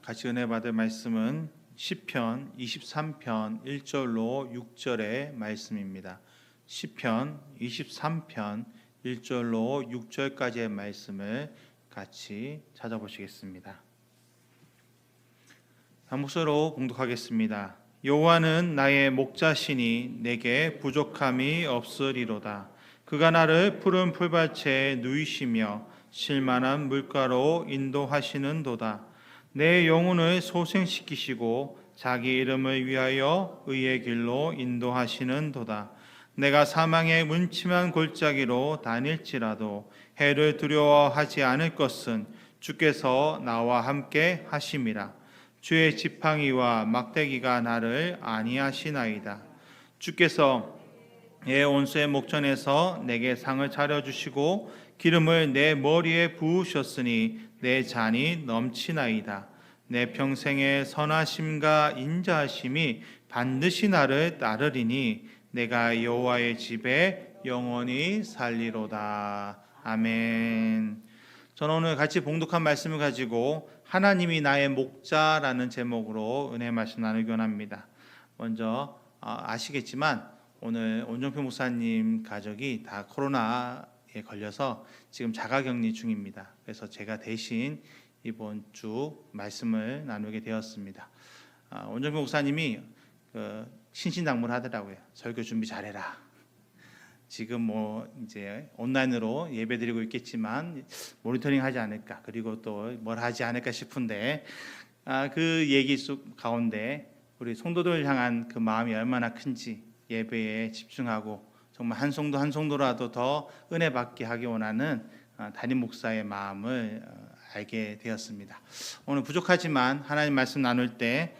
같이 은혜 받을 말씀은 시편 23편 1절로 6절의 말씀입니다. 시편 23편 1절로 6절까지의 말씀을 같이 찾아보시겠습니다. 한 목소리로 봉독하겠습니다. 여호와는 나의 목자시니 내게 부족함이 없으리로다. 그가 나를 푸른 풀밭에 누이시며 쉴만한 물가로 인도하시는도다. 내 영혼을 소생시키시고 자기 이름을 위하여 의의 길로 인도하시는도다. 내가 사망의 문침한 골짜기로 다닐지라도 해를 두려워하지 않을 것은 주께서 나와 함께 하심이라. 주의 지팡이와 막대기가 나를 안위하시나이다. 주께서 내 온수의 목전에서 내게 상을 차려주시고 기름을 내 머리에 부으셨으니 내 잔이 넘치나이다. 내 평생의 선하심과 인자하심이 반드시 나를 따르리니 내가 여호와의 집에 영원히 살리로다. 아멘. 저는 오늘 같이 봉독한 말씀을 가지고 하나님이 나의 목자라는 제목으로 은혜 말씀 나누기 원합니다. 먼저 아시겠지만 오늘 온종표 목사님 가족이 다 코로나에 걸려서 지금 자가격리 중입니다. 그래서 제가 대신 이번 주 말씀을 나누게 되었습니다. 온종표 목사님이 신신당부를 하더라고요. 설교 준비 잘해라. 지금 이제 온라인으로 예배드리고 있겠지만 모니터링 하지 않을까, 그리고 또 뭘 하지 않을까 싶은데 그 얘기 속 가운데 우리 성도들 향한 그 마음이 얼마나 큰지, 예배에 집중하고 정말 한 성도 한 성도라도 더 은혜 받게 하기 원하는 담임 목사의 마음을 알게 되었습니다. 오늘 부족하지만 하나님 말씀 나눌 때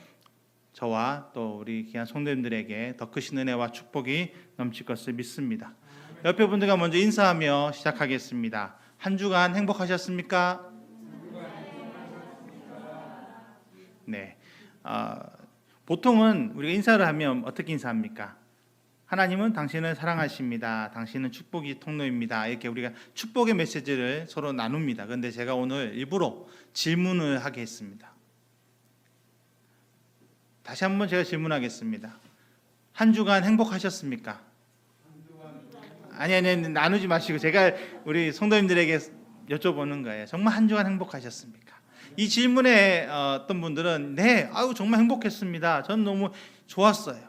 저와 또 우리 귀한 성도님들에게 더 크신 은혜와 축복이 넘칠 것을 믿습니다. 옆에 분들과 먼저 인사하며 시작하겠습니다. 한 주간 행복하셨습니까? 네. 보통은 우리가 인사를 하면 어떻게 인사합니까? 하나님은 당신을 사랑하십니다. 당신은 축복이 통로입니다. 이렇게 우리가 축복의 메시지를 서로 나눕니다. 그런데 제가 오늘 일부러 질문을 하게 했습니다. 다시 한번 제가 질문하겠습니다. 한 주간 행복하셨습니까? 아니, 나누지 마시고 제가 우리 성도님들에게 여쭤보는 거예요. 정말 한 주간 행복하셨습니까? 이 질문에 어떤 분들은 네, 정말 행복했습니다. 전 너무 좋았어요.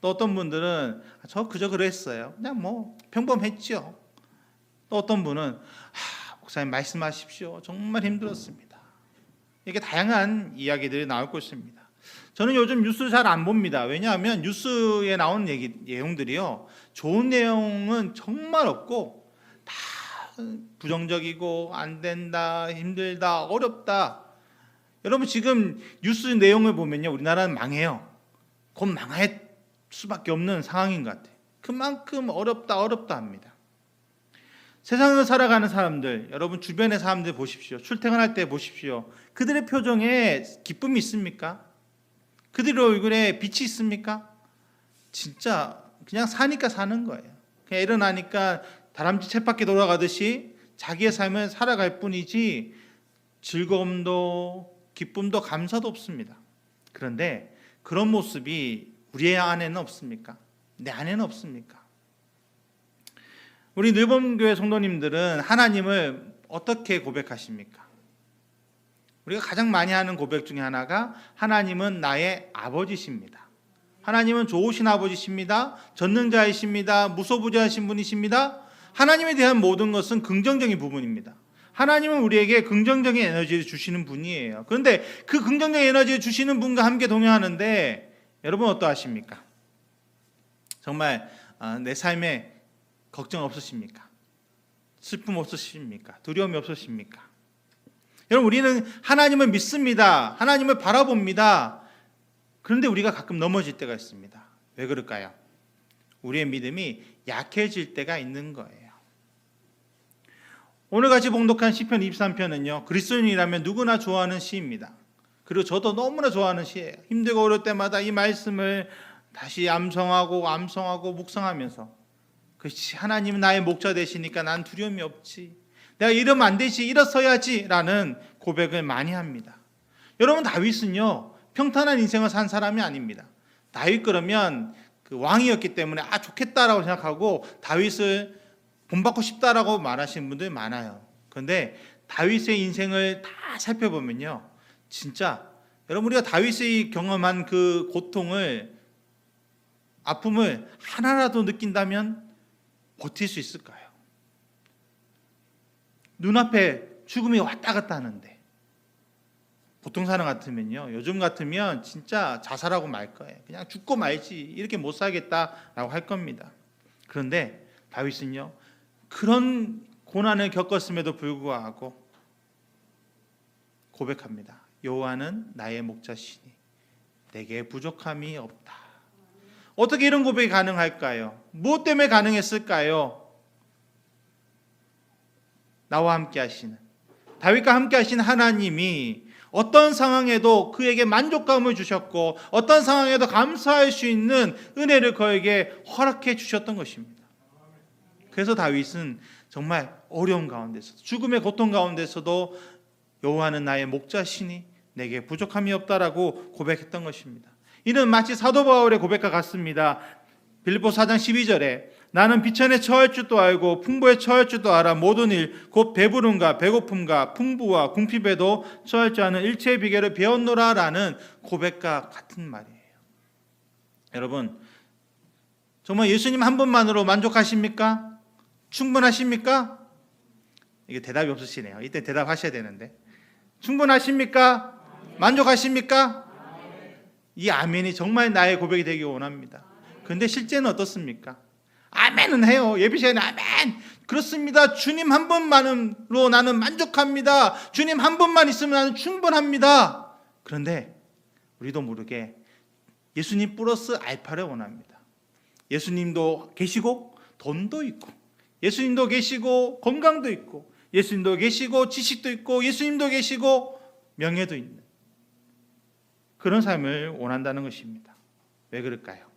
또 어떤 분들은 저 그저 그랬어요. 그냥 평범했죠. 또 어떤 분은 목사님 말씀하십시오. 정말 힘들었습니다. 이렇게 다양한 이야기들이 나올 것입니다. 저는 요즘 뉴스 잘 안 봅니다. 왜냐하면 뉴스에 나오는 내용들이요, 좋은 내용은 정말 없고 다 부정적이고 안 된다, 힘들다, 어렵다. 여러분 지금 뉴스 내용을 보면요, 우리나라는 망해요. 곧 망할 수밖에 없는 상황인 것 같아요. 그만큼 어렵다 합니다. 세상을 살아가는 사람들, 여러분 주변의 사람들 보십시오. 출퇴근할 때 보십시오. 그들의 표정에 기쁨이 있습니까? 그들의 얼굴에 빛이 있습니까? 진짜 그냥 사니까 사는 거예요. 그냥 일어나니까 다람쥐 쳇바퀴 돌아가듯이 자기의 삶을 살아갈 뿐이지 즐거움도 기쁨도 감사도 없습니다. 그런데 그런 모습이 우리의 안에는 없습니까? 내 안에는 없습니까? 우리 늘봄교회 성도님들은 하나님을 어떻게 고백하십니까? 우리가 가장 많이 하는 고백 중에 하나가 하나님은 나의 아버지십니다. 하나님은 좋으신 아버지십니다. 전능자이십니다. 무소부재하신 분이십니다. 하나님에 대한 모든 것은 긍정적인 부분입니다. 하나님은 우리에게 긍정적인 에너지를 주시는 분이에요. 그런데 그 긍정적인 에너지를 주시는 분과 함께 동행하는데 여러분 어떠하십니까? 정말 내 삶에 걱정 없으십니까? 슬픔 없으십니까? 두려움이 없으십니까? 여러분 우리는 하나님을 믿습니다. 하나님을 바라봅니다. 그런데 우리가 가끔 넘어질 때가 있습니다. 왜 그럴까요? 우리의 믿음이 약해질 때가 있는 거예요. 오늘 같이 봉독한 시편 23편은요, 그리스도인이라면 누구나 좋아하는 시입니다. 그리고 저도 너무나 좋아하는 시예요. 힘들고 어려울 때마다 이 말씀을 다시 암송하고 묵상하면서 하나님은 나의 목자 되시니까 난 두려움이 없지. 내가 이러면 안 되지, 일어서야지 라는 고백을 많이 합니다. 여러분, 다윗은요 평탄한 인생을 산 사람이 아닙니다. 다윗 그러면 그 왕이었기 때문에 좋겠다라고 생각하고 다윗을 본받고 싶다라고 말하시는 분들이 많아요. 그런데 다윗의 인생을 다 살펴보면요, 진짜 여러분, 우리가 다윗이 경험한 그 고통을, 아픔을 하나라도 느낀다면 버틸 수 있을까요? 눈앞에 죽음이 왔다 갔다 하는데, 보통 사람 같으면요, 요즘 같으면 진짜 자살하고 말 거예요. 그냥 죽고 말지, 이렇게 못 살겠다라고 할 겁니다. 그런데 다윗은요, 그런 고난을 겪었음에도 불구하고 고백합니다. 여호와는 나의 목자시니 내게 부족함이 없다. 어떻게 이런 고백이 가능할까요? 무엇 때문에 가능했을까요? 나와 함께 하시는, 다윗과 함께 하신 하나님이 어떤 상황에도 그에게 만족감을 주셨고 어떤 상황에도 감사할 수 있는 은혜를 그에게 허락해 주셨던 것입니다. 그래서 다윗은 정말 어려운 가운데서, 죽음의 고통 가운데서도 여호와는 나의 목자시니 내게 부족함이 없다라고 고백했던 것입니다. 이는 마치 사도 바울의 고백과 같습니다. 빌립보 4장 12절에 나는 비천에 처할 줄도 알고 풍부에 처할 줄도 알아 모든 일 곧 배부름과 배고픔과 풍부와 궁핍에도 처할 줄 아는 일체의 비결을 배웠노라라는 고백과 같은 말이에요. 여러분, 정말 예수님 한 분만으로 만족하십니까? 충분하십니까? 이게 대답이 없으시네요. 이때 대답하셔야 되는데, 충분하십니까? 만족하십니까? 이 아멘이 정말 나의 고백이 되기 원합니다. 그런데 실제는 어떻습니까? 아멘은 해요. 예배 시간에 아멘, 그렇습니다, 주님 한 분만으로 나는 만족합니다, 주님 한 분만 있으면 나는 충분합니다. 그런데 우리도 모르게 예수님 플러스 알파를 원합니다. 예수님도 계시고 돈도 있고, 예수님도 계시고 건강도 있고, 예수님도 계시고 지식도 있고, 예수님도 계시고 명예도 있는 그런 삶을 원한다는 것입니다. 왜 그럴까요?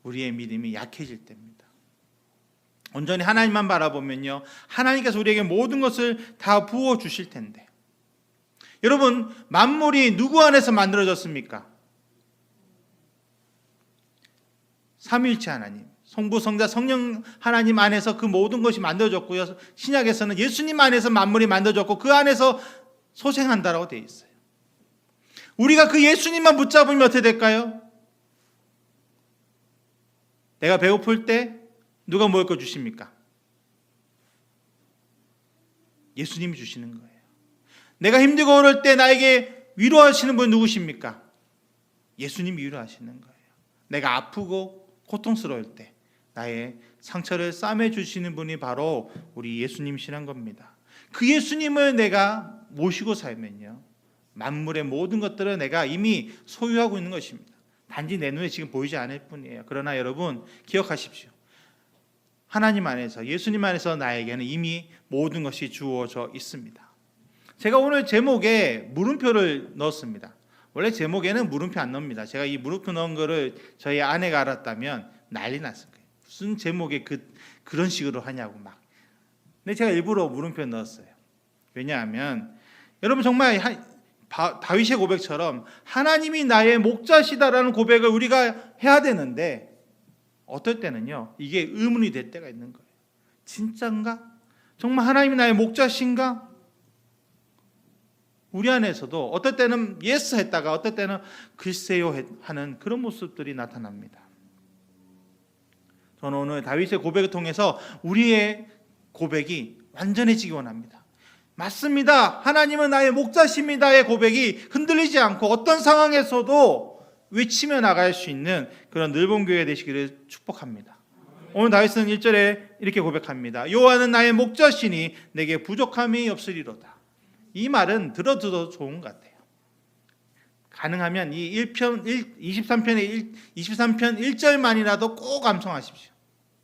우리의 믿음이 약해질 때입니다. 온전히 하나님만 바라보면요, 하나님께서 우리에게 모든 것을 다 부어주실 텐데, 여러분, 만물이 누구 안에서 만들어졌습니까? 삼위일체 하나님, 성부, 성자, 성령 하나님 안에서 그 모든 것이 만들어졌고요, 신약에서는 예수님 안에서 만물이 만들어졌고 그 안에서 소생한다라고 되어 있어요. 우리가 그 예수님만 붙잡으면 어떻게 될까요? 내가 배고플 때 누가 먹을 거 주십니까? 예수님이 주시는 거예요. 내가 힘들고 어려울 때 나에게 위로하시는 분 누구십니까? 예수님이 위로하시는 거예요. 내가 아프고 고통스러울 때 나의 상처를 싸매 주시는 분이 바로 우리 예수님이시란 겁니다. 그 예수님을 내가 모시고 살면요, 만물의 모든 것들을 내가 이미 소유하고 있는 것입니다. 단지 내 눈에 지금 보이지 않을 뿐이에요. 그러나 여러분 기억하십시오. 하나님 안에서, 예수님 안에서 나에게는 이미 모든 것이 주어져 있습니다. 제가 오늘 제목에 물음표를 넣었습니다. 원래 제목에는 물음표 안 넣습니다. 제가 이 물음표 넣은 거를 저희 아내가 알았다면 난리 났을 거예요. 무슨 제목에 그런 식으로 하냐고 막. 근데 제가 일부러 물음표 넣었어요. 왜냐하면 여러분, 정말 다윗의 고백처럼 하나님이 나의 목자시다라는 고백을 우리가 해야 되는데, 어떨 때는요 이게 의문이 될 때가 있는 거예요. 진짠가? 정말 하나님이 나의 목자신가? 우리 안에서도 어떨 때는 예스 했다가 어떨 때는 글쎄요 하는 그런 모습들이 나타납니다. 저는 오늘 다윗의 고백을 통해서 우리의 고백이 완전해지기 원합니다. 맞습니다, 하나님은 나의 목자십니다의 고백이 흔들리지 않고 어떤 상황에서도 외치며 나갈 수 있는 그런 늘본 교회 되시기를 축복합니다. 오늘 다윗은 1절에 이렇게 고백합니다. 여호와는 나의 목자시니 내게 부족함이 없으리로다. 이 말은 들어도 좋은 것 같아요. 가능하면 이 23편 1절만이라도 꼭 암송하십시오.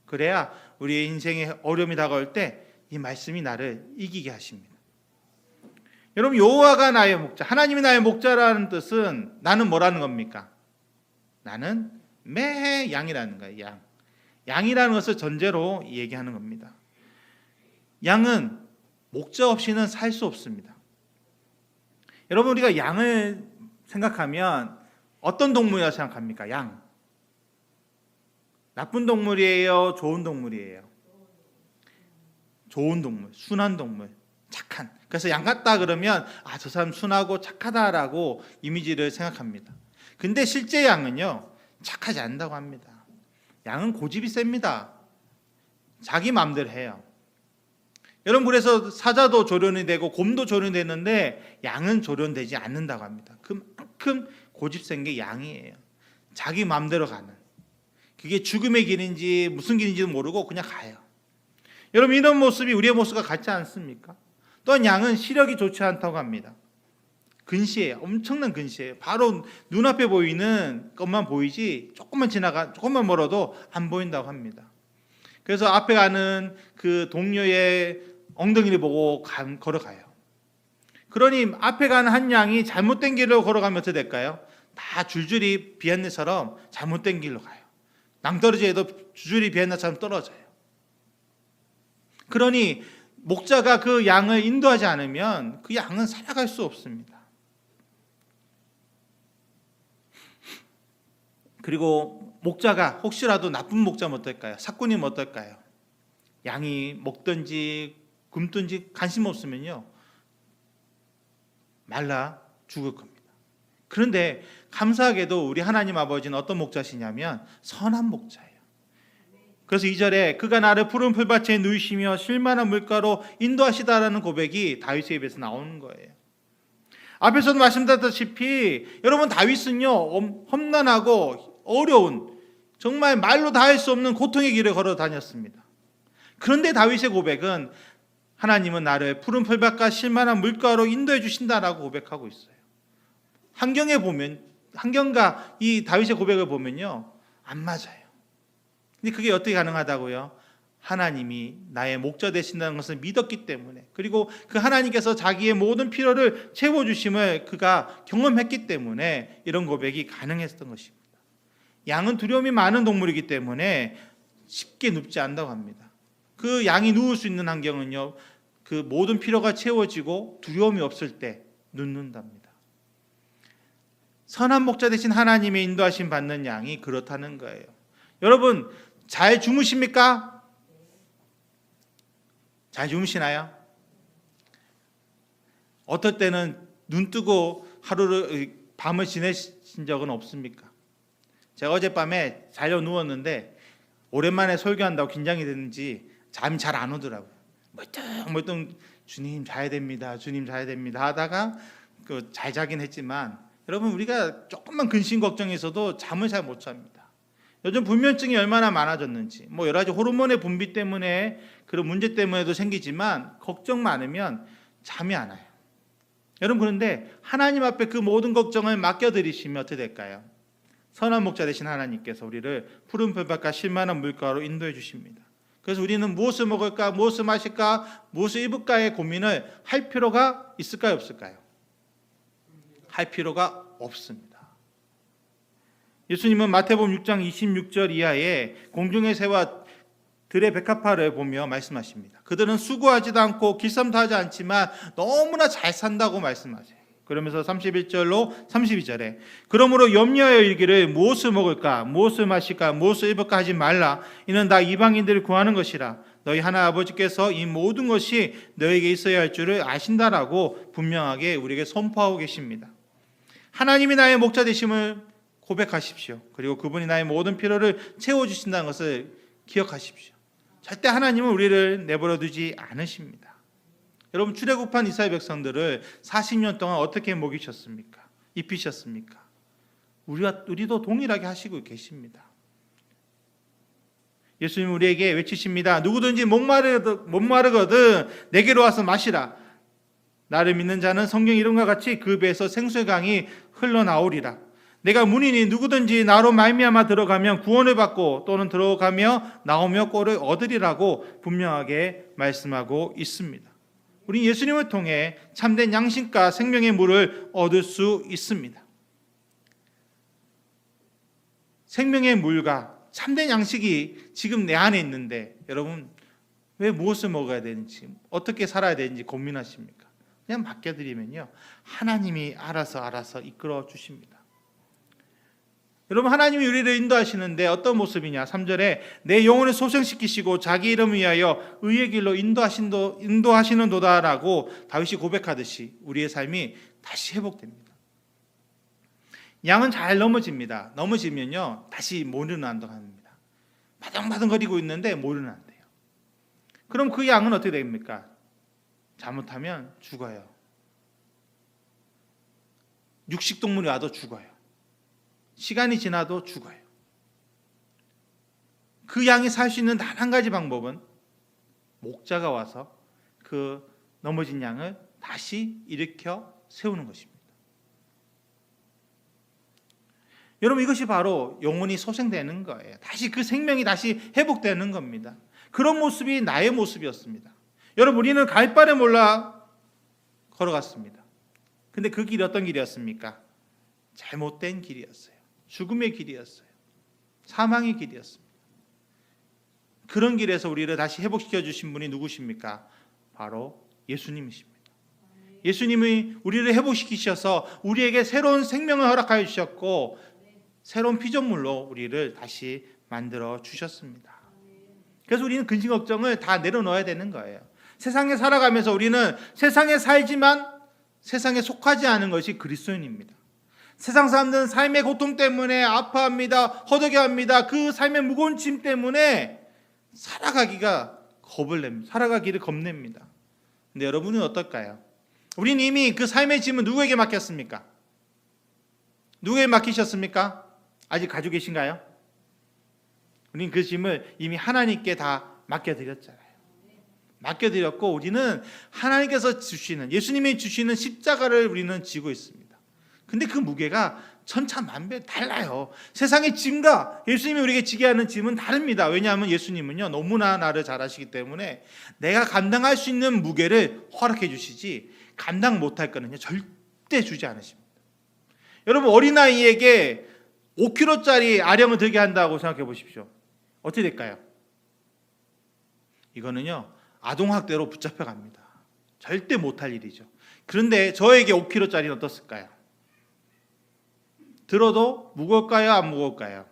그래야 우리의 인생에 어려움이 다가올 때 이 말씀이 나를 이기게 하십니다. 여러분, 여호와가 나의 목자, 하나님이 나의 목자라는 뜻은 나는 뭐라는 겁니까? 나는 매 양이라는 거예요. 양이라는 것을 전제로 얘기하는 겁니다. 양은 목자 없이는 살 수 없습니다. 여러분, 우리가 양을 생각하면 어떤 동물이라고 생각합니까? 양. 나쁜 동물이에요? 좋은 동물이에요? 좋은 동물, 순한 동물, 착한. 그래서 양 같다 그러면 저 사람 순하고 착하다라고 이미지를 생각합니다. 근데 실제 양은요, 착하지 않는다고 합니다. 양은 고집이 셉니다. 자기 마음대로 해요. 여러분, 그래서 사자도 조련이 되고 곰도 조련이 되는데 양은 조련되지 않는다고 합니다. 그만큼 고집 센 게 양이에요. 자기 마음대로 가는. 그게 죽음의 길인지 무슨 길인지도 모르고 그냥 가요. 여러분, 이런 모습이 우리의 모습과 같지 않습니까? 또한 양은 시력이 좋지 않다고 합니다. 근시해요. 엄청난 근시해요. 바로 눈앞에 보이는 것만 보이지 조금만 멀어도 안 보인다고 합니다. 그래서 앞에 가는 그 동료의 엉덩이를 보고 걸어가요. 그러니 앞에 가는 한 양이 잘못된 길로 걸어가면 어떻게 될까요? 다 줄줄이 비엔나처럼 잘못된 길로 가요. 낭떠러지에도 줄줄이 비엔나처럼 떨어져요. 그러니 목자가 그 양을 인도하지 않으면 그 양은 살아갈 수 없습니다. 그리고 목자가 혹시라도 나쁜 목자면 어떨까요? 사꾼이면 어떨까요? 양이 먹든지 굶든지 관심 없으면요, 말라 죽을 겁니다. 그런데 감사하게도 우리 하나님 아버지는 어떤 목자시냐면 선한 목자예요. 그래서 2절에 그가 나를 푸른 풀밭에 누이시며 쉴만한 물가로 인도하시다라는 고백이 다윗의 입에서 나오는 거예요. 앞에서도 말씀드렸다시피 여러분, 다윗은요, 험난하고 어려운, 정말 말로 다 할 수 없는 고통의 길을 걸어 다녔습니다. 그런데 다윗의 고백은 하나님은 나를 푸른 풀밭과 쉴만한 물가로 인도해 주신다라고 고백하고 있어요. 환경과 이 다윗의 고백을 보면요, 안 맞아요. 근데 그게 어떻게 가능하다고요? 하나님이 나의 목자 되신다는 것을 믿었기 때문에, 그리고 그 하나님께서 자기의 모든 필요를 채워주심을 그가 경험했기 때문에 이런 고백이 가능했던 것입니다. 양은 두려움이 많은 동물이기 때문에 쉽게 눕지 않는다고 합니다. 그 양이 누울 수 있는 환경은요, 그 모든 필요가 채워지고 두려움이 없을 때 눕는답니다. 선한 목자 되신 하나님의 인도하심 받는 양이 그렇다는 거예요. 여러분, 잘 주무십니까? 잘 주무시나요? 어떨 때는 눈 뜨고 밤을 지내신 적은 없습니까? 제가 어젯밤에 자려 누웠는데 오랜만에 설교한다고 긴장이 됐는지 잠이 잘 안 오더라고요. 멀뚱멀뚱 주님 자야 됩니다, 주님 자야 됩니다 하다가 잘 자긴 했지만, 여러분, 우리가 조금만 근심 걱정에서도 잠을 잘 못 잡니다. 요즘 불면증이 얼마나 많아졌는지, 여러 가지 호르몬의 분비 때문에 그런 문제 때문에도 생기지만 걱정 많으면 잠이 안 와요. 여러분, 그런데 하나님 앞에 그 모든 걱정을 맡겨드리시면 어떻게 될까요? 선한 목자 되신 하나님께서 우리를 푸른 풀밭과 쉴만한 물가로 인도해 주십니다. 그래서 우리는 무엇을 먹을까, 무엇을 마실까, 무엇을 입을까의 고민을 할 필요가 있을까요, 없을까요? 할 필요가 없습니다. 예수님은 마태복음 6장 26절 이하에 공중의 새와 들의 백합화를 보며 말씀하십니다. 그들은 수고하지도 않고 길쌈도 하지 않지만 너무나 잘 산다고 말씀하세요. 그러면서 31절로 32절에 그러므로 염려하여 이르기를 무엇을 먹을까, 무엇을 마실까, 무엇을 입을까 하지 말라. 이는 다 이방인들을 구하는 것이라. 너희 하나 아버지께서 이 모든 것이 너에게 있어야 할 줄을 아신다라고 분명하게 우리에게 선포하고 계십니다. 하나님이 나의 목자 되심을 고백하십시오. 그리고 그분이 나의 모든 필요를 채워주신다는 것을 기억하십시오. 절대 하나님은 우리를 내버려 두지 않으십니다. 여러분, 출애굽한 이스라엘 백성들을 40년 동안 어떻게 먹이셨습니까? 입히셨습니까? 우리도 동일하게 하시고 계십니다. 예수님 우리에게 외치십니다. 누구든지 목마르거든 내게로 와서 마시라. 나를 믿는 자는 성경 이름과 같이 그 배에서 생수의 강이 흘러나오리라. 내가 문이니 누구든지 나로 말미암아 들어가면 구원을 받고 또는 들어가며 나오며 꼴을 얻으리라고 분명하게 말씀하고 있습니다. 우리 예수님을 통해 참된 양식과 생명의 물을 얻을 수 있습니다. 생명의 물과 참된 양식이 지금 내 안에 있는데 여러분, 왜 무엇을 먹어야 되는지, 어떻게 살아야 되는지 고민하십니까? 그냥 맡겨드리면요, 하나님이 알아서 이끌어 주십니다. 여러분, 하나님이 우리를 인도하시는데 어떤 모습이냐? 3절에 내 영혼을 소생시키시고 자기 이름을 위하여 의의 길로 인도하시는도다라고 다윗이 고백하듯이 우리의 삶이 다시 회복됩니다. 양은 잘 넘어집니다. 넘어지면요, 다시 모르는 안도 합니다. 바등바등거리고 있는데 모르는 안 돼요. 그럼 그 양은 어떻게 됩니까? 잘못하면 죽어요. 육식동물이 와도 죽어요. 시간이 지나도 죽어요. 그 양이 살 수 있는 단 한 가지 방법은 목자가 와서 그 넘어진 양을 다시 일으켜 세우는 것입니다. 여러분, 이것이 바로 영혼이 소생되는 거예요. 다시 그 생명이 다시 회복되는 겁니다. 그런 모습이 나의 모습이었습니다. 여러분, 우리는 갈 바를 몰라 걸어갔습니다. 근데 그 길이 어떤 길이었습니까? 잘못된 길이었어요. 죽음의 길이었어요. 사망의 길이었습니다. 그런 길에서 우리를 다시 회복시켜 주신 분이 누구십니까? 바로 예수님이십니다. 예수님이 우리를 회복시키셔서 우리에게 새로운 생명을 허락하여 주셨고 새로운 피조물로 우리를 다시 만들어 주셨습니다. 그래서 우리는 근심 걱정을 다 내려놓아야 되는 거예요. 세상에 살아가면서 우리는 세상에 살지만 세상에 속하지 않은 것이 그리스도인입니다. 세상 사람들은 삶의 고통 때문에 아파합니다. 허덕여합니다. 그 삶의 무거운 짐 때문에 살아가기가 겁을 냅니다. 살아가기를 겁냅니다. 근데 여러분은 어떨까요? 우리는 이미 그 삶의 짐은 누구에게 맡겼습니까? 누구에게 맡기셨습니까? 아직 가지고 계신가요? 우리는 그 짐을 이미 하나님께 다 맡겨드렸잖아요. 맡겨드렸고 우리는 하나님께서 주시는, 예수님이 주시는 십자가를 우리는 지고 있습니다. 근데 그 무게가 천차만별 달라요. 세상의 짐과 예수님이 우리에게 지게 하는 짐은 다릅니다. 왜냐하면 예수님은요, 너무나 나를 잘 아시기 때문에 내가 감당할 수 있는 무게를 허락해 주시지 감당 못할 거는요 절대 주지 않으십니다. 여러분, 어린아이에게 5kg짜리 아령을 들게 한다고 생각해 보십시오. 어떻게 될까요? 이거는요 아동학대로 붙잡혀 갑니다. 절대 못할 일이죠. 그런데 저에게 5kg짜리는 어떻을까요? 들어도 무거울까요? 안 무거울까요?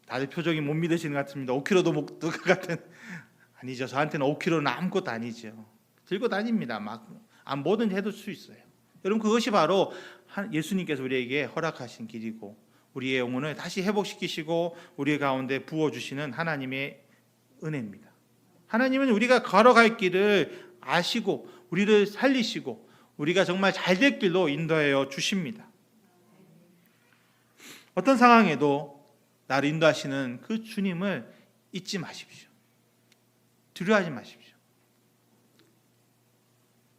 다들 표정이 못 믿으시는 것 같습니다. 5kg도 못 들 것 같은. 아니죠. 저한테는 5kg는 아무것도 아니죠. 들고 다닙니다. 막 뭐든지 해도 수 있어요. 여러분, 그것이 바로 예수님께서 우리에게 허락하신 길이고 우리의 영혼을 다시 회복시키시고 우리 가운데 부어주시는 하나님의 은혜입니다. 하나님은 우리가 걸어갈 길을 아시고 우리를 살리시고 우리가 정말 잘될 길로 인도하여 주십니다. 어떤 상황에도 나를 인도하시는 그 주님을 잊지 마십시오. 두려워하지 마십시오.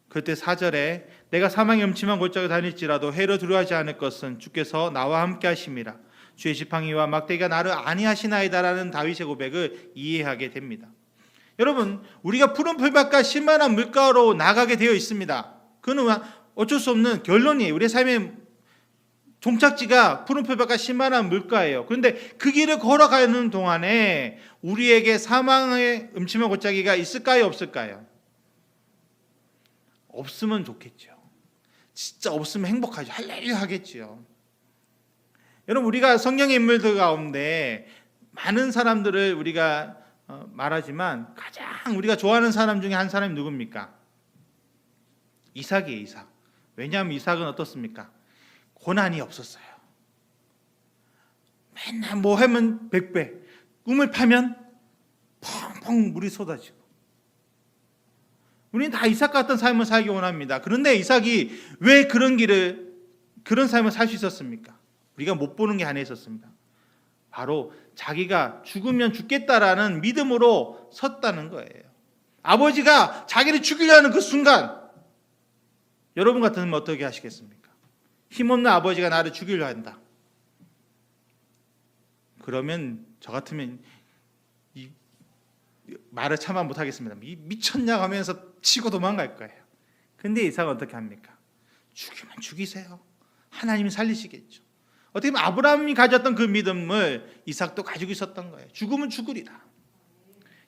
그때 4절에 내가 사망의 음침한 골짜기를 다닐지라도 해로 두려워하지 않을 것은 주께서 나와 함께 하심이라. 주의 지팡이와 막대기가 나를 안위하시나이다라는 다윗의 고백을 이해하게 됩니다. 여러분, 우리가 푸른 풀밭과 실만한 물가로 나가게 되어 있습니다. 그는 어쩔 수 없는 결론이에요. 우리의 삶의 종착지가 푸른 풀밭과 실만한 물가예요. 그런데 그 길을 걸어가는 동안에 우리에게 사망의 음침한 골짜기가 있을까요? 없을까요? 없으면 좋겠죠. 진짜 없으면 행복하죠. 할렐루야 하겠죠. 여러분, 우리가 성경의 인물들 가운데 많은 사람들을 우리가 말하지만 가장 우리가 좋아하는 사람 중에 한 사람이 누굽니까? 이삭이에요. 이삭. 왜냐하면 이삭은 어떻습니까? 고난이 없었어요. 맨날 뭐 하면 100배, 꿈을 파면 펑펑 물이 쏟아지고. 우리는 다 이삭 같은 삶을 살기 원합니다. 그런데 이삭이 왜 그런 삶을 살 수 있었습니까? 우리가 못 보는 게 하나 있었습니다. 바로 자기가 죽으면 죽겠다라는 믿음으로 섰다는 거예요. 아버지가 자기를 죽이려는 그 순간, 여러분 같으면 어떻게 하시겠습니까? 힘없는 아버지가 나를 죽이려 한다. 그러면 저 같으면 이 말을 참아 못하겠습니다. 미쳤냐 하면서 치고 도망갈 거예요. 근데 이삭은 어떻게 합니까? 죽이면 죽이세요. 하나님이 살리시겠죠. 어떻게 보면 아브라함이 가졌던 그 믿음을 이삭도 가지고 있었던 거예요. 죽으면 죽으리라.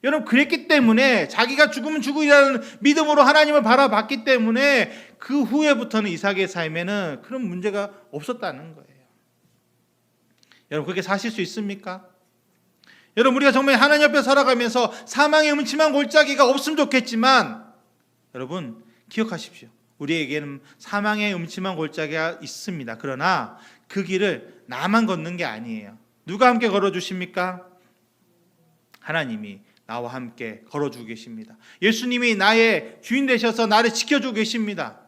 여러분, 그랬기 때문에 자기가 죽으면 죽으리라는 믿음으로 하나님을 바라봤기 때문에 그 후에부터는 이삭의 삶에는 그런 문제가 없었다는 거예요. 여러분, 그렇게 사실 수 있습니까? 여러분, 우리가 정말 하나님 앞에 살아가면서 사망의 음침한 골짜기가 없으면 좋겠지만, 여러분 기억하십시오. 우리에게는 사망의 음침한 골짜기가 있습니다. 그러나 그 길을 나만 걷는 게 아니에요. 누가 함께 걸어주십니까? 하나님이 나와 함께 걸어주고 계십니다. 예수님이 나의 주인 되셔서 나를 지켜주고 계십니다.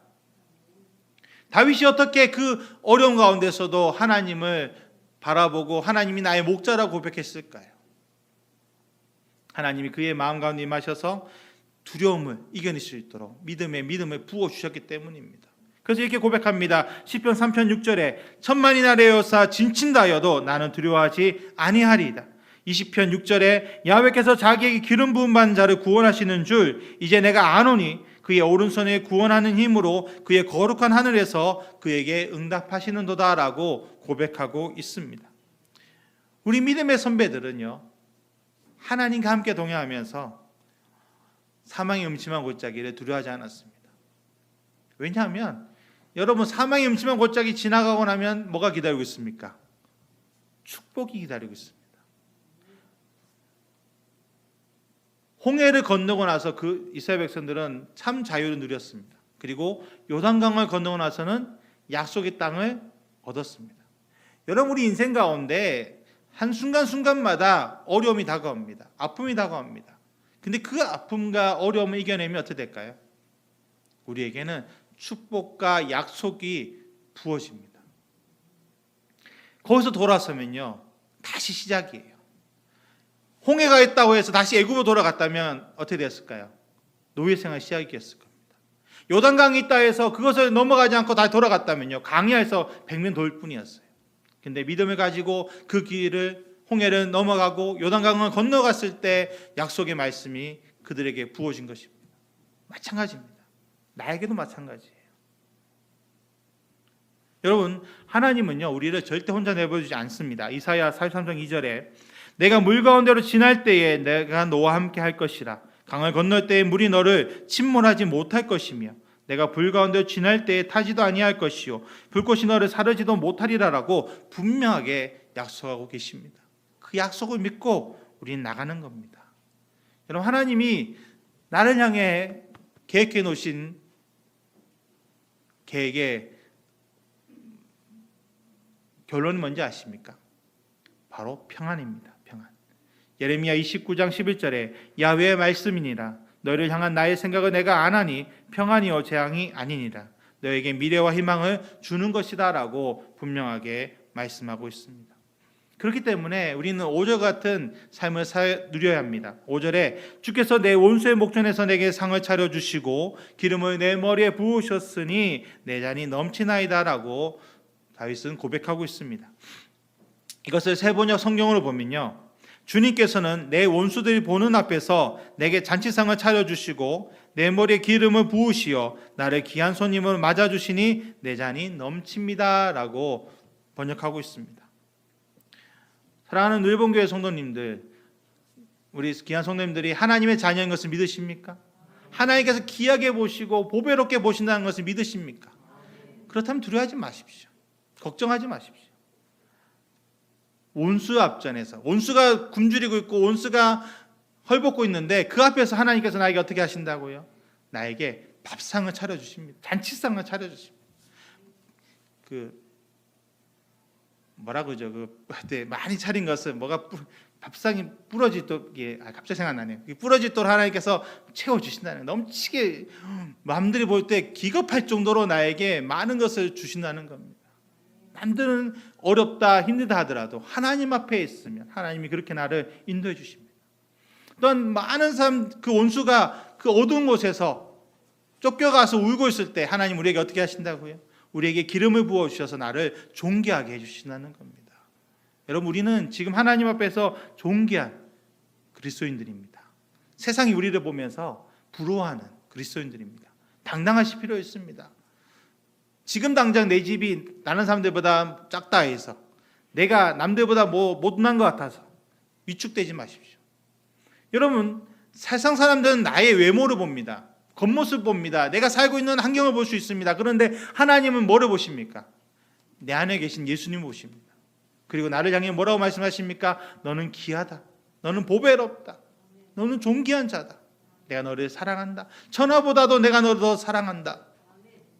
다윗이 어떻게 그 어려운 가운데서도 하나님을 바라보고 하나님이 나의 목자라고 고백했을까요? 하나님이 그의 마음 가운데 임하셔서 두려움을 이겨낼 수 있도록 믿음을 부어주셨기 때문입니다. 그래서 이렇게 고백합니다. 시편 3편 6절에 천만이 나를 에워싸 진친다 하여도 나는 두려워하지 아니하리이다. 20편 6절에 야훼께서 자기에게 기름 부음 받은 자를 구원하시는 줄 이제 내가 아노니 그의 오른손에 구원하는 힘으로 그의 거룩한 하늘에서 그에게 응답하시는도다 라고 고백하고 있습니다. 우리 믿음의 선배들은요, 하나님과 함께 동행하면서 사망의 음침한 골짜기를 두려워하지 않았습니다. 왜냐하면 여러분, 사망의 음침한 골짜기 지나가고 나면 뭐가 기다리고 있습니까? 축복이 기다리고 있습니다. 홍해를 건너고 나서 그 이스라엘 백성들은 참 자유를 누렸습니다. 그리고 요단강을 건너고 나서는 약속의 땅을 얻었습니다. 여러분, 우리 인생 가운데 한순간순간마다 어려움이 다가옵니다. 아픔이 다가옵니다. 근데 그 아픔과 어려움을 이겨내면 어떻게 될까요? 우리에게는 축복과 약속이 부어집니다. 거기서 돌아서면요, 다시 시작이에요. 홍해가 있다고 해서 다시 애굽으로 돌아갔다면 어떻게 됐을까요? 노예생활 시작이었을 겁니다. 요단강이 있다 해서 그것을 넘어가지 않고 다시 돌아갔다면요, 강야에서 백면 돌 뿐이었어요. 근데 믿음을 가지고 그 길을, 홍해를 넘어가고 요단강을 건너갔을 때 약속의 말씀이 그들에게 부어진 것입니다. 마찬가지입니다. 나에게도 마찬가지예요. 여러분, 하나님은요, 우리를 절대 혼자 내버려두지 않습니다. 이사야 43장 2절에 내가 물 가운데로 지날 때에 내가 너와 함께 할 것이라. 강을 건널 때에 물이 너를 침몰하지 못할 것이며 내가 불 가운데로 지날 때에 타지도 아니할 것이요 불꽃이 너를 사르지도 못하리라라고 분명하게 약속하고 계십니다. 그 약속을 믿고 우리는 나가는 겁니다. 여러분, 하나님이 나를 향해 계획해 놓으신 계획의 결론이 뭔지 아십니까? 바로 평안입니다. 평안. 예레미야 29장 11절에 야훼의 말씀이니라. 너희를 향한 나의 생각을 내가 아나니 평안이요 재앙이 아니니라. 너에게 미래와 희망을 주는 것이다 라고 분명하게 말씀하고 있습니다. 그렇기 때문에 우리는 5절 같은 삶을 누려야 합니다. 5절에 주께서 내 원수의 목전에서 내게 상을 차려주시고 기름을 내 머리에 부으셨으니 내 잔이 넘치나이다 라고 다윗은 고백하고 있습니다. 이것을 세번역 성경으로 보면요, 주님께서는 내 원수들이 보는 앞에서 내게 잔치상을 차려주시고 내 머리에 기름을 부으시어 나를 귀한 손님으로 맞아주시니 내 잔이 넘칩니다 라고 번역하고 있습니다. 사랑하는 일본교회 성도님들, 우리 귀한 성도님들이 하나님의 자녀인 것을 믿으십니까? 하나님께서 귀하게 보시고 보배롭게 보신다는 것을 믿으십니까? 그렇다면 두려워하지 마십시오. 걱정하지 마십시오. 원수 앞전에서, 원수가 굶주리고 있고 원수가 헐벗고 있는데 그 앞에서 하나님께서 나에게 어떻게 하신다고요? 나에게 밥상을 차려주십니다. 잔치상을 차려주십니다. 뭐라 그러죠? 많이 차린 것은 밥상이 부러지도록, 갑자기 생각나네요. 부러지도록 하나님께서 채워주신다는, 넘치게 남들이 볼 때 기겁할 정도로 나에게 많은 것을 주신다는 겁니다. 남들은 어렵다 힘들다 하더라도 하나님 앞에 있으면 하나님이 그렇게 나를 인도해 주십니다. 또한 많은 사람, 그 원수가 그 어두운 곳에서 쫓겨가서 울고 있을 때 하나님 우리에게 어떻게 하신다고요? 우리에게 기름을 부어주셔서 나를 존귀하게 해주신다는 겁니다. 여러분, 우리는 지금 하나님 앞에서 존귀한 그리스도인들입니다. 세상이 우리를 보면서 부러워하는 그리스도인들입니다. 당당하실 필요 있습니다. 지금 당장 내 집이 다른 사람들보다 작다 해서 내가 남들보다 못난 것 같아서 위축되지 마십시오. 여러분, 세상 사람들은 나의 외모를 봅니다. 겉모습 봅니다. 내가 살고 있는 환경을 볼 수 있습니다. 그런데 하나님은 뭐를 보십니까? 내 안에 계신 예수님을 보십니다. 그리고 나를 향해 뭐라고 말씀하십니까? 너는 귀하다. 너는 보배롭다. 너는 존귀한 자다. 내가 너를 사랑한다. 천하보다도 내가 너를 더 사랑한다.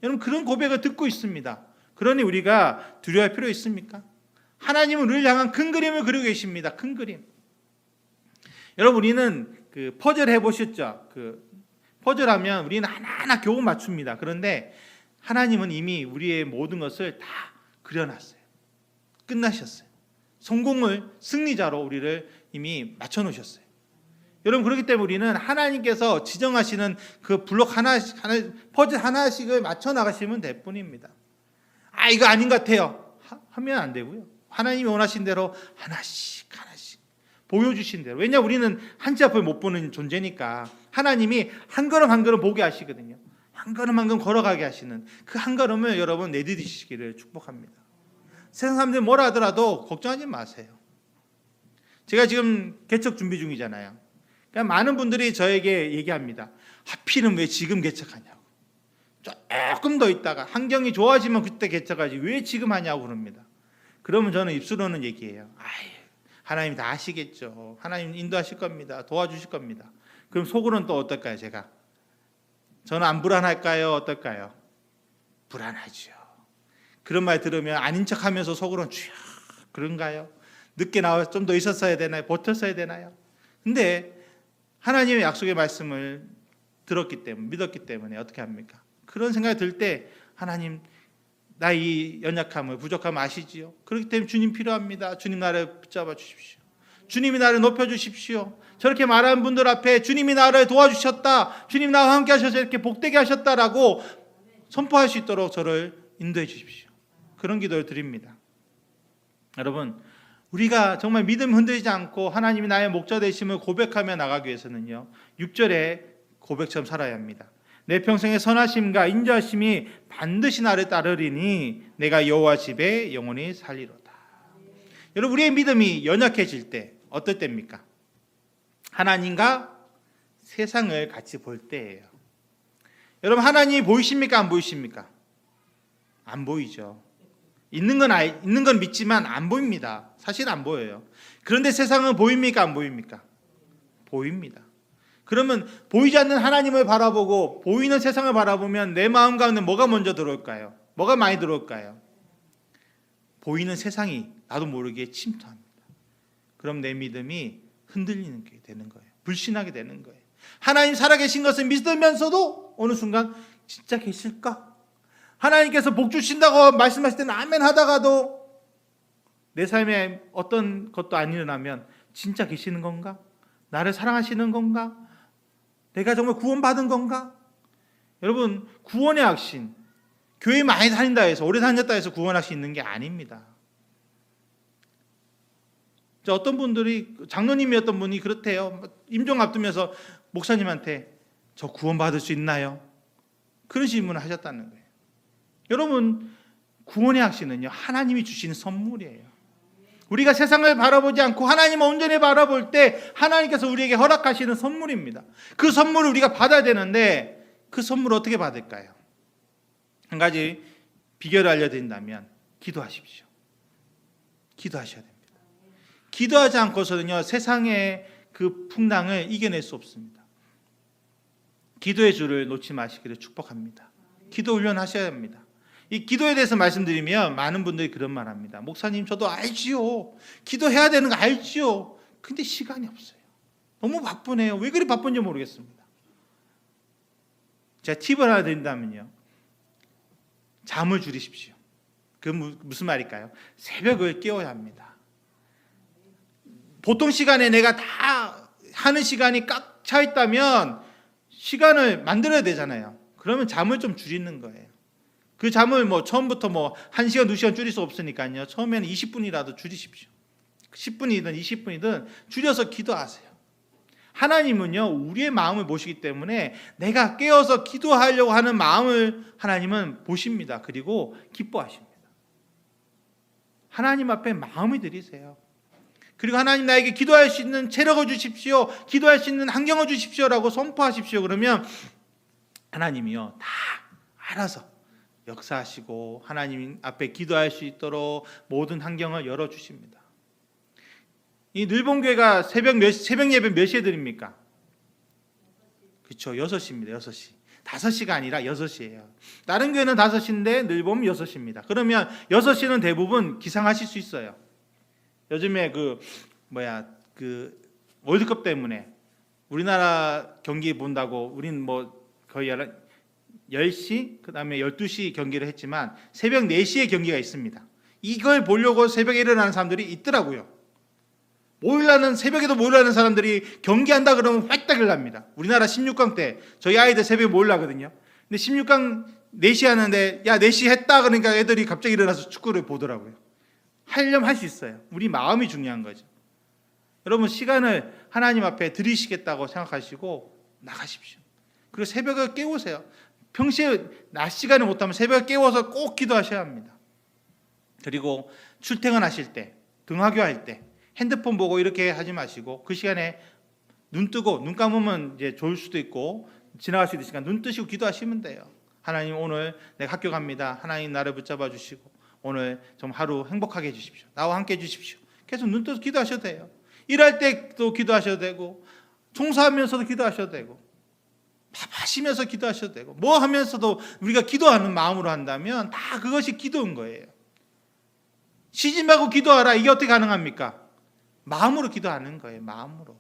여러분, 그런 고백을 듣고 있습니다. 그러니 우리가 두려워할 필요 있습니까? 하나님은 우리를 향한 큰 그림을 그리고 계십니다. 큰 그림. 여러분, 우리는 그 퍼즐 해보셨죠? 그 퍼즐하면 우리는 하나하나 겨우 맞춥니다. 그런데 하나님은 이미 우리의 모든 것을 다 그려놨어요. 끝나셨어요. 성공을 승리자로 우리를 이미 맞춰놓으셨어요. 여러분, 그렇기 때문에 우리는 하나님께서 지정하시는 그 블록 하나씩, 퍼즐 하나씩을 맞춰 나가시면 될 뿐입니다. 이거 아닌 것 같아요 하면 안 되고요. 하나님이 원하신 대로 하나씩 보여주신 대로. 왜냐, 우리는 한 치 앞을 못 보는 존재니까 하나님이 한 걸음 한 걸음 보게 하시거든요. 한 걸음 한 걸음 걸어가게 하시는 그 한 걸음을 여러분 내디디시기를 축복합니다. 세상 사람들이 뭐라 하더라도 걱정하지 마세요. 제가 지금 개척 준비 중이잖아요. 그러니까 많은 분들이 저에게 얘기합니다. 하필은 왜 지금 개척하냐고. 조금 더 있다가 환경이 좋아지면 그때 개척하지 왜 지금 하냐고 그럽니다. 그러면 저는 입술로는 얘기해요. 하나님 다 아시겠죠. 하나님 인도하실 겁니다. 도와주실 겁니다. 그럼 속으로는 또 어떨까요? 저는 안 불안할까요? 어떨까요? 불안하죠. 그런 말 들으면 아닌 척하면서 속으로는 주여 그런가요? 늦게 나와서 좀 더 있었어야 되나요? 버텼어야 되나요? 근데 하나님의 약속의 말씀을 들었기 때문에, 믿었기 때문에 어떻게 합니까? 그런 생각이 들 때 하나님, 나 이 연약함을, 부족함을 아시지요? 그렇기 때문에 주님 필요합니다. 주님 나를 붙잡아 주십시오. 주님이 나를 높여주십시오. 저렇게 말하는 분들 앞에 주님이 나를 도와주셨다, 주님 나와 함께 하셔서 이렇게 복되게 하셨다라고 선포할 수 있도록 저를 인도해 주십시오. 그런 기도를 드립니다. 여러분, 우리가 정말 믿음 흔들리지 않고 하나님이 나의 목자 되심을 고백하며 나가기 위해서는요, 6절에 고백처럼 살아야 합니다. 내 평생의 선하심과 인자하심이 반드시 나를 따르리니 내가 여호와 집에 영원히 살리로다. 여러분, 우리의 믿음이 연약해질 때 어떨 때입니까? 하나님과 세상을 같이 볼 때예요. 여러분, 하나님이 보이십니까? 안 보이십니까? 안 보이죠. 있는 건 믿지만 안 보입니다. 사실 안 보여요. 그런데 세상은 보입니까? 안 보입니까? 보입니다. 그러면 보이지 않는 하나님을 바라보고 보이는 세상을 바라보면 내 마음 가운데 뭐가 먼저 들어올까요? 뭐가 많이 들어올까요? 보이는 세상이 나도 모르게 침투합니다. 그럼 내 믿음이 흔들리는 게 되는 거예요. 불신하게 되는 거예요. 하나님 살아계신 것을 믿으면서도 어느 순간 진짜 계실까? 하나님께서 복 주신다고 말씀하실 때는 아멘 하다가도 내 삶에 어떤 것도 안 일어나면 진짜 계시는 건가? 나를 사랑하시는 건가? 내가 정말 구원받은 건가? 여러분, 구원의 확신, 교회 많이 다닌다 해서, 오래 다녔다 해서 구원 확신 있는 게 아닙니다. 어떤 분들이, 장로님이었던 분이 그렇대요. 임종 앞두면서 목사님한테 저 구원받을 수 있나요? 그런 질문을 하셨다는 거예요. 여러분, 구원의 확신은요, 하나님이 주시는 선물이에요. 우리가 세상을 바라보지 않고 하나님을 온전히 바라볼 때 하나님께서 우리에게 허락하시는 선물입니다. 그 선물을 우리가 받아야 되는데 그 선물을 어떻게 받을까요? 한 가지 비결을 알려드린다면 기도하십시오. 기도하셔야 됩니다. 기도하지 않고서는요, 세상의 그 풍랑을 이겨낼 수 없습니다. 기도의 줄을 놓지 마시기를 축복합니다. 기도 훈련하셔야 합니다. 이 기도에 대해서 말씀드리면 많은 분들이 그런 말 합니다. 목사님, 저도 알지요. 기도해야 되는 거 알지요. 근데 시간이 없어요. 너무 바쁘네요. 왜 그리 바쁜지 모르겠습니다. 제가 팁을 하나 드린다면요, 잠을 줄이십시오. 그 무슨 말일까요? 새벽을 깨워야 합니다. 보통 시간에 내가 다 하는 시간이 꽉 차 있다면 시간을 만들어야 되잖아요. 그러면 잠을 좀 줄이는 거예요. 그 잠을 처음부터 1시간, 2시간 줄일 수 없으니까요. 처음에는 20분이라도 줄이십시오. 10분이든 20분이든 줄여서 기도하세요. 하나님은요, 우리의 마음을 보시기 때문에 내가 깨어서 기도하려고 하는 마음을 하나님은 보십니다. 그리고 기뻐하십니다. 하나님 앞에 마음을 드리세요. 그리고 하나님 나에게 기도할 수 있는 체력을 주십시오. 기도할 수 있는 환경을 주십시오라고 선포하십시오. 그러면 하나님이요 다 알아서 역사하시고 하나님 앞에 기도할 수 있도록 모든 환경을 열어주십니다. 이 늘봉교회가 새벽 예배 몇 시에 드립니까? 그렇죠. 6시입니다. 6시. 5시가 아니라 6시예요. 다른 교회는 5시인데 늘봄 6시입니다. 그러면 6시는 대부분 기상하실 수 있어요. 요즘에 월드컵 때문에 우리나라 경기 본다고 우린 거의 10시 그다음에 12시 경기를 했지만 새벽 4시에 경기가 있습니다. 이걸 보려고 새벽에 일어나는 사람들이 있더라고요. 새벽에도 모이려는 사람들이 경기한다 그러면 활짝 일납니다. 우리나라 16강 때 저희 아이들 새벽에 모이려거든요. 근데 16강 4시 하는데 4시 했다 그러니까 애들이 갑자기 일어나서 축구를 보더라고요. 하려면 할 수 있어요. 우리 마음이 중요한 거죠. 여러분 시간을 하나님 앞에 드리시겠다고 생각하시고 나가십시오. 그리고 새벽에 깨우세요. 평소에 낮 시간에 못하면 새벽에 깨워서 꼭 기도하셔야 합니다. 그리고 출퇴근하실 때, 등하교할 때 핸드폰 보고 이렇게 하지 마시고 그 시간에 눈 뜨고 눈 감으면 이제 좋을 수도 있고 지나갈 수도 있으니까 눈 뜨시고 기도하시면 돼요. 하나님 오늘 내가 학교 갑니다. 하나님 나를 붙잡아 주시고 오늘 좀 하루 행복하게 해주십시오. 나와 함께 해주십시오. 계속 눈 떠서 기도하셔도 돼요. 일할 때도 기도하셔도 되고 청소하면서도 기도하셔도 되고 밥하시면서 기도하셔도 되고 뭐 하면서도 우리가 기도하는 마음으로 한다면 다 그것이 기도인 거예요. 쉬지 말고 기도하라. 이게 어떻게 가능합니까? 마음으로 기도하는 거예요. 마음으로.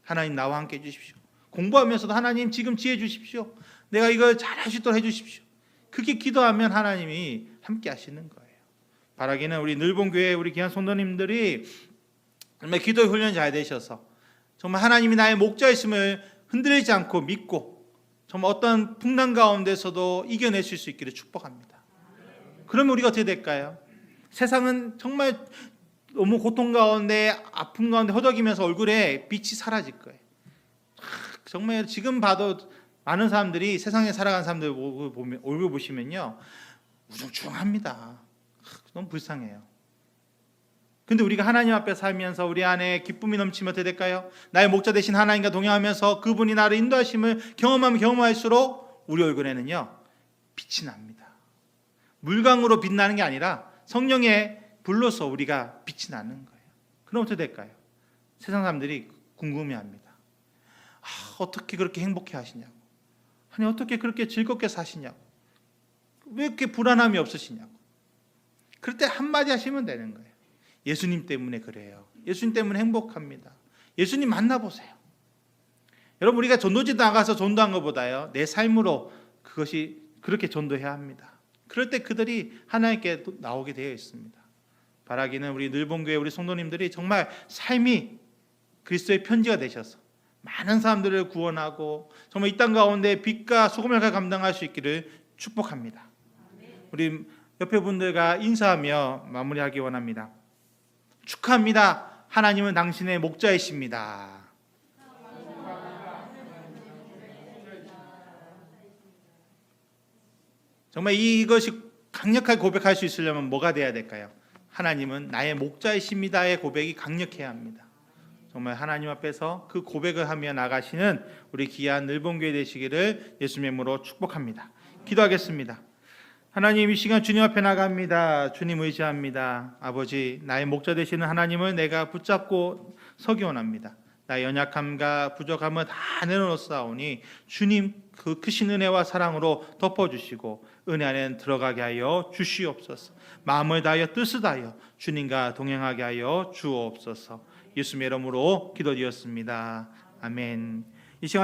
하나님 나와 함께 해주십시오. 공부하면서도 하나님 지금 지혜 주십시오. 내가 이걸 잘할 수 있도록 해주십시오. 그렇게 기도하면 하나님이 함께 하시는 거예요. 바라기는 우리 늘봉교회 우리 귀한 성도님들이 정말 기도의 훈련이 잘 되셔서 정말 하나님이 나의 목자이심을 흔들리지 않고 믿고 정말 어떤 풍랑 가운데서도 이겨내실 수 있기를 축복합니다. 그러면 우리가 어떻게 될까요? 세상은 정말 너무 고통 가운데 아픔 가운데 허덕이면서 얼굴에 빛이 사라질 거예요. 정말 지금 봐도 많은 사람들이 세상에 살아가는 사람들 얼굴 보시면요 우중충합니다. 너무 불쌍해요. 근데 우리가 하나님 앞에 살면서 우리 안에 기쁨이 넘치면 어떻게 될까요? 나의 목자 되신 하나님과 동행하면서 그분이 나를 인도하심을 경험하면 경험할수록 우리 얼굴에는요 빛이 납니다. 물광으로 빛나는 게 아니라 성령의 불로서 우리가 빛이 나는 거예요. 그럼 어떻게 될까요? 세상 사람들이 궁금해합니다. 어떻게 그렇게 행복해 하시냐고. 아니 어떻게 그렇게 즐겁게 사시냐고. 왜 이렇게 불안함이 없으시냐고. 그럴 때 한마디 하시면 되는 거예요. 예수님 때문에 그래요. 예수님 때문에 행복합니다. 예수님 만나보세요. 여러분 우리가 전도지 나가서 전도한 것보다요 내 삶으로 그것이 그렇게 전도해야 합니다. 그럴 때 그들이 하나님께 나오게 되어 있습니다. 바라기는 우리 늘봉교회 우리 성도님들이 정말 삶이 그리스도의 편지가 되셔서 많은 사람들을 구원하고 정말 이 땅 가운데 빛과 소금을 감당할 수 있기를 축복합니다. 우리 옆에 분들과 인사하며 마무리하기 원합니다. 축하합니다. 하나님은 당신의 목자이십니다. 정말 이것이 강력하게 고백할 수 있으려면 뭐가 돼야 될까요? 하나님은 나의 목자이십니다의 고백이 강력해야 합니다. 정말 하나님 앞에서 그 고백을 하며 나가시는 우리 귀한 늘봉교회 되시기를 예수님의 이름으로 축복합니다. 기도하겠습니다. 하나님 이 시간 주님 앞에 나갑니다. 주님 의지합니다. 아버지 나의 목자 되시는 하나님을 내가 붙잡고 서기 원합니다. 나의 연약함과 부족함을 다 내려놓사오니 주님 그 크신 은혜와 사랑으로 덮어주시고 은혜 안에 들어가게 하여 주시옵소서. 마음을 다하여 뜻을 다하여 주님과 동행하게 하여 주옵소서. 예수님의 이름으로 기도드렸습니다. 아멘. 이 시간